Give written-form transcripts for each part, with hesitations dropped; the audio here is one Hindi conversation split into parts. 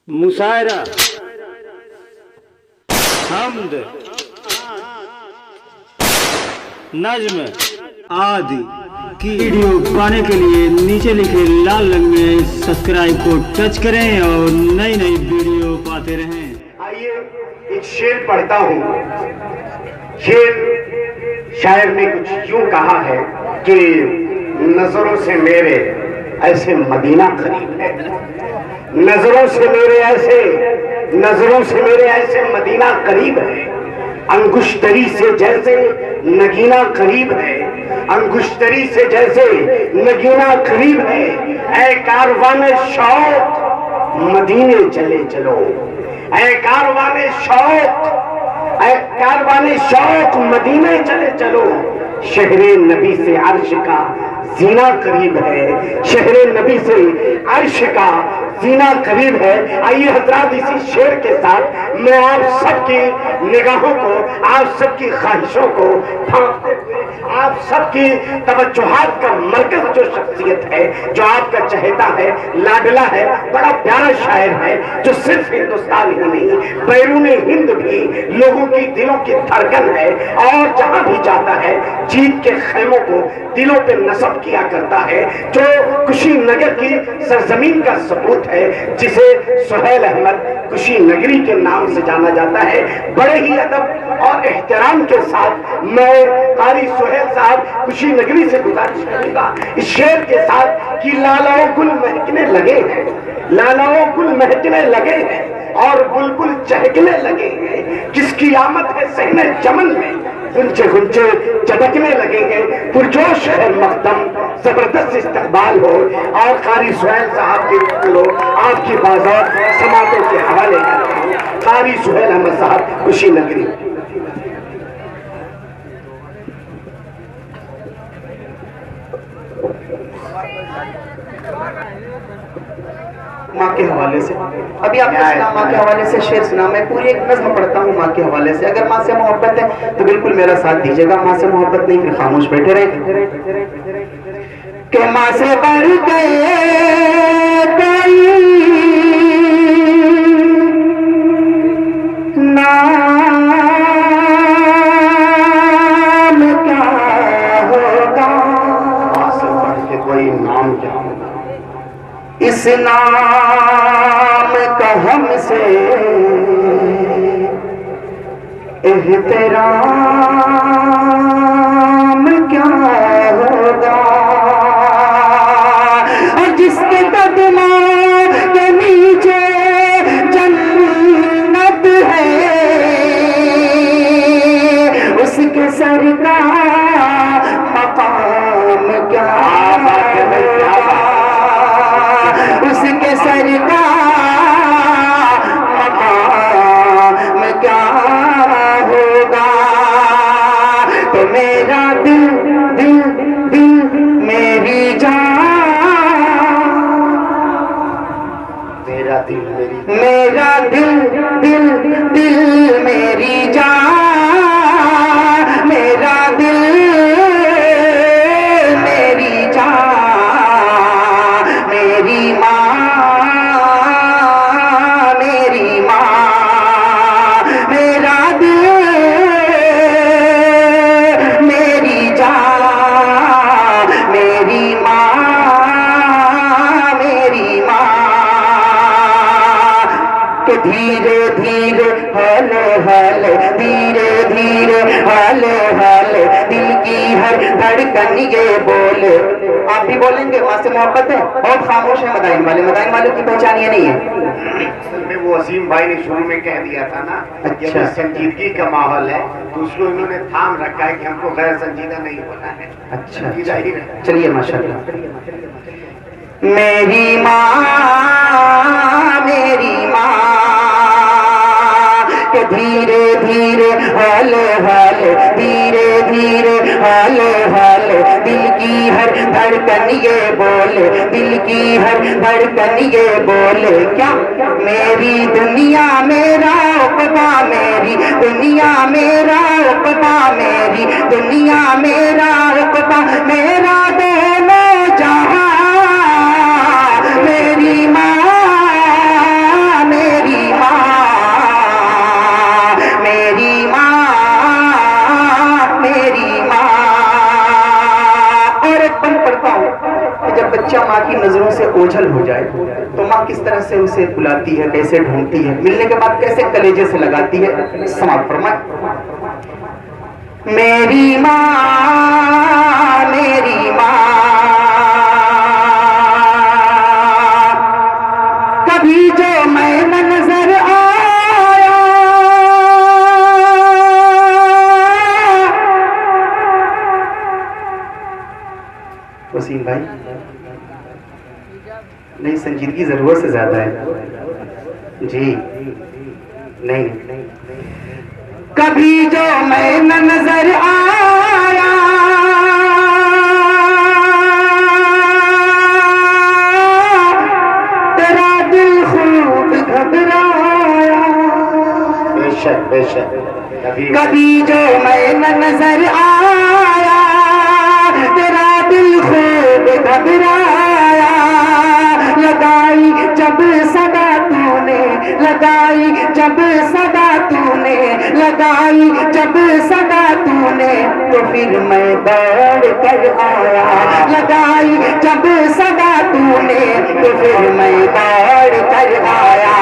मुशायरा, हम्द, नज्म आदि की वीडियो पाने के लिए नीचे लिखे लाल रंग में सब्सक्राइब को टच करें और नई नई वीडियो पाते रहें। आइए एक शेर पढ़ता हूँ। शेर शायर ने कुछ यूं कहा है कि नजरों से मेरे ऐसे मदीना करीब है, नजरों से मेरे ऐसे मदीना करीब है, अंगुश्तरी से जैसे नगीना करीब है, अंगुश्तरी से जैसे नगीना करीब है। ऐ कारवाने शौक मदीने चले चलो, ऐ कारवाने शौक मदीने चले चलो। शहरे नबी से अर्श का जीना करीब है, शहरे नबी से अर्श का जीना करीब है। आइए हजरात, इसी शेर के साथ मैं आप सबकी निगाहों को, आप सबकी ख्वाहिशों को भांपते हुए, आप सबकी तवज्जुहात का मरकज जो शख्सियत है, जो आपका चहेता है, लाडला है, बड़ा प्यारा शायर है, जो सिर्फ हिंदुस्तान ही नहीं बैरून हिंद भी लोगों की दिलों की धड़कन है और जहां भी जाता है जीत के खेमों को दिलों पे नस्ब किया करता है, जो कुशीनगर की सरजमीन का सबूत है, जिसे सुहेल अहमद कुशीनगरी के नाम से जाना जाता है। बड़े ही अदब और एहतराम के साथ मैं कारी सुहेल साहब कुशीनगरी से गुजारिश करूंगा इस शेर के साथ कि लालाओ गुल महकने लगे हैं, लालाओ गुल महकने लगे हैं और बुलबुल चहकने लगे हैं। किसकी आमद है सहने चमन में, गुंचे गुंचे चटकने लगेंगे, पुरजोश है मकदम, जबरदस्त इस्तकबाल हो। और कारी सुहेल साहब के लो आपकी बाजार समातों के हवाले करता हूँ। कारी सुहेल अहमद साहब कुशीनगरी। माँ के हवाले से अभी आपने सुना, माँ के हवाले से शेर सुना। मैं पूरी एक नज़्म पढ़ता हूँ माँ के हवाले से। अगर माँ से मोहब्बत है तो बिल्कुल मेरा साथ दीजिएगा, माँ से मोहब्बत नहीं फिर खामोश बैठे रहे। कि माँ से बढ़ गए नाम क्या होगा, माँ से बढ़ के कोई नाम क्या होगा, इस नाम का हमसे एहतराम क्या होगा। और जिसके कदमों के नीचे जन्नत है, उसके सर का मकाम क्या होगा, उसके सर का मकाम क्या होगा। तो मेरा दिल दिल दिल मेरी जान, मेरा दिल मेरा दिल दिल दिल मेरी जान, मेरा दिल मेरी जान, मेरी माँ, मेरी माँ, मेरा दिल मेरी जान, मेरी माँ, मेरी माँ। कि धीरे धीरे हले हले, धीरे धीरे हले हले, दिल की हर धड़कन ये बोले। आप भी बोलेंगे माँ से मोहब्बत है, बहुत खामोश है मदाइन वालों की पहचान ये नहीं है। असल में वो असीम भाई ने शुरू में कह दिया था ना, अच्छा। जब संजीदगी का माहौल है तो उसको इन्होंने थाम रखा है कि हमको गैर संजीदा नहीं होना है। अच्छा, संजीदा ही रहना। चलिए माशाल्लाह। मेरी माँ के धीरे धीरे हले हले, धीरे धीरे हले हले, दिल की हर धड़कन ये बोले, दिल की हर धड़कन ये बोले। क्या मेरी दुनिया मेरा उक़बा, मेरी दुनिया मेरा उक़बा, मेरी दुनिया मेरा उक़बा, मेरा दोनों जहां, मेरी माँ बच्चा माँ की नजरों से ओझल हो जाए तो माँ किस तरह से उसे बुलाती है, कैसे ढूंढती है, मिलने के बाद कैसे कलेजे से लगाती है। समाप्त फरमाए। मेरी माँ, मेरी माँ, कभी जो मैं न नजर आया, वसीम भाई नहीं, संजीदगी जरूरत से ज्यादा है जी। नहीं, कभी जो मैं न नजर आया, तेरा दिल खूब घबराया। बेशक बेशक। कभी जो मैं न नजर आया, तेरा दिल खूब घबराया। लगाई जब सदा तूने, लगाई जब सदा तूने, लगाई जब सदा तूने, तो फिर मैं दौड़ कर आया। लगाई जब सदा तूने, तो फिर मैं दौड़ कर आया।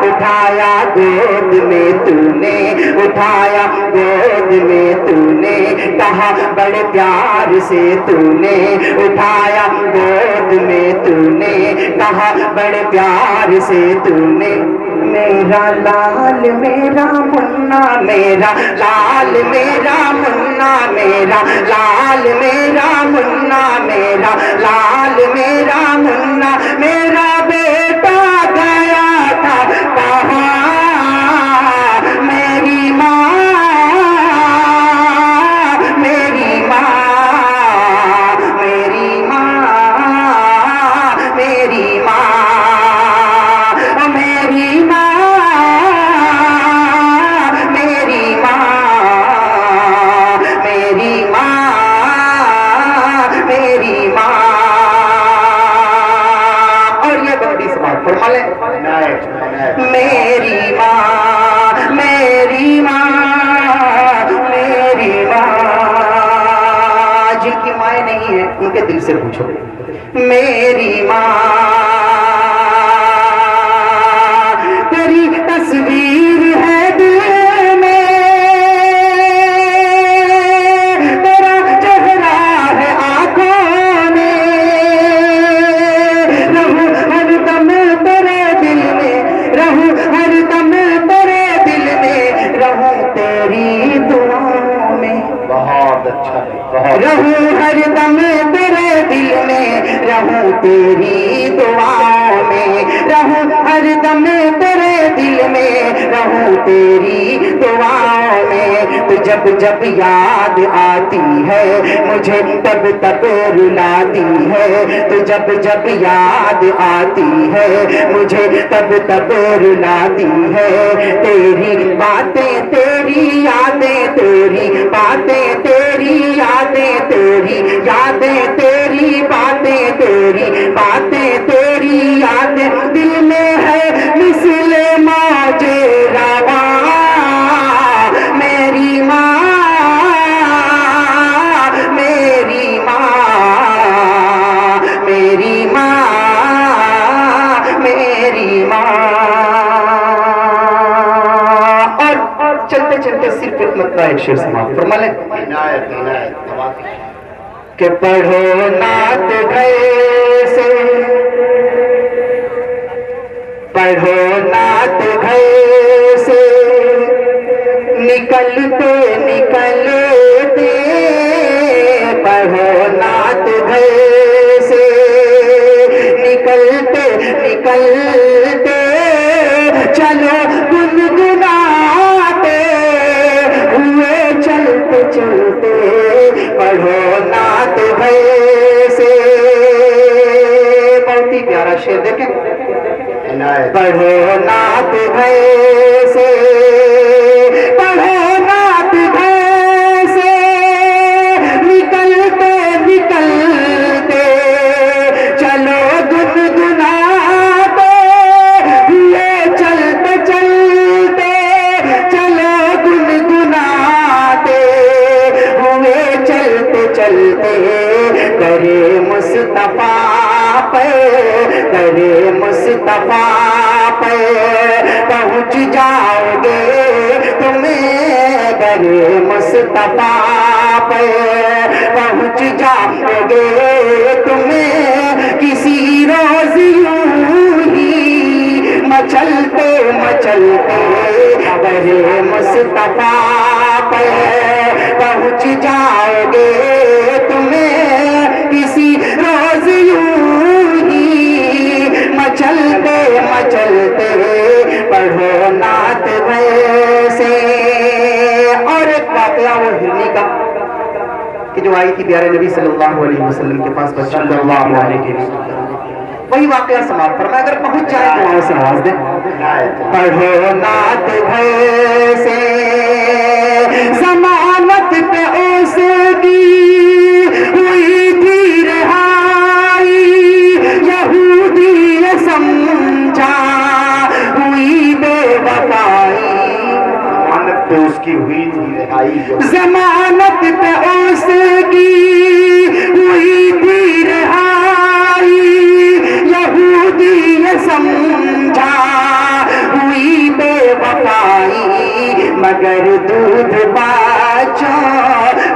उठाया गोद में तूने, उठाया गोद में तूने, कहा बड़े प्यार से तूने, उठाया गोद में तूने, कहा बड़े प्यार से तूने। मेरा लाल मेरा मुन्ना, मेरा लाल मेरा मुन्ना, मेरा लाल मेरा मुन्ना, मेरा लाल मेरा मुन्ना, मेरा बेटा गया था कहाँ। मेरी माँ, मेरी माँ, मेरी माँ, मेरी माँ, मेरी माँ, मेरी माँ, मेरी माँ, मेरी माँ। और ये बड़ी समाज फरमा ले। मेरी माँ, मेरी माँ, मेरी माँ। जिनकी माएँ नहीं है उनके दिल से पूछो। मेरी माँ, तेरी तस्वीर है दिल में, तेरा चेहरा है आँखों में, रहूं हरदम तेरे दिल में, रहूं हरदम तेरे दिल में, रहूं तेरी दुआओं में। बहुत अच्छा है, बहुत। रहूं हरदम तेरे दिल में, रहूं तेरी दुआओं में, रहूं हरदम तेरे दिल में, रहूं तेरी दुआओं में। तो जब जब याद आती है मुझे तब तब रुलाती है, तो जब जब याद आती है मुझे तब तब रुलाती है। तेरी बातें, तेरी यादें, तेरी बातें, तेरी यादें, तेरी यादें, तेरी बातें, तेरी बातें, तेरी यादें दिल में है मिसले मौजे रवा। मेरी माँ, मेरी माँ, मेरी माँ, मेरी माँ। और चलते चलते सिर्फ इतना एक शेर समाप्त फरमा लें कि पढ़ो नात घर से, पढ़ो नात घर से, निकलते निकलते, पढ़ो नात घर से, निकलते निकलते, चलो गुनगुनाते हुए चलते चलते, पढ़ो नात घर से। बहुत ही प्यारा शेर देखें। पढ़ो नात घर से, पढ़ो नात घर से, निकलते निकलते, चलो गुनगुनाते हुए चलते चलते, चलो गुनगुनाते हुए चलते चलते, करे मुस्तफा पे दरे मुस्तफा पे पहुँच जाओगे तुम्हें दरे मुस्तफा पे पहुँच जाओगे तुम्हें किसी रोज यूं ही मचलते मचलते दरे मुस्तफा पे पहुँच जाओगे तुम्हें किसी रोज यूं ही मचलते मचलते पढ़ो नात वैसे। और एक वाकया वो हिरनी का कि जो आई थी प्यारे नबी सल्लल्लाहु अलैहि वसल्लम के पास बच्चा सल्लल्लाहु अलैहि वसल्लम, वही वाकया समाप्त फरमाया। अगर पहुंच जाए तो वहां से आवाज दे पढ़ो नात वैसे जमानत पे उसकी हुई थी रिहाई यहूदी ने समझा हुई बेवफाई। जमानत पे उसकी हुई थी रिहाई, जमानत पे उसकी हुई थी रिहाई यहूदी ने समझा हुई बेवफाई। मगर दूध बाचों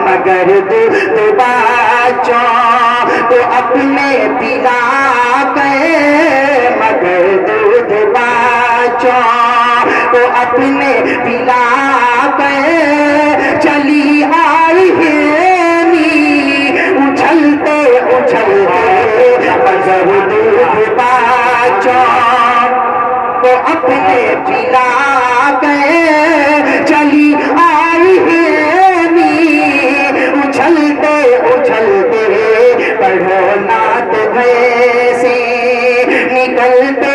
मगर दूध बाचों तो अपने पिला गए मगर दूध बाचों तो अपने पिला गए। चली आई हिरनी उछलते उछलते मगर दूध बाचों तो अपने पिला गए। चली आई हिरनी उछलते उछलते पढ़ो नात वैसे निकलते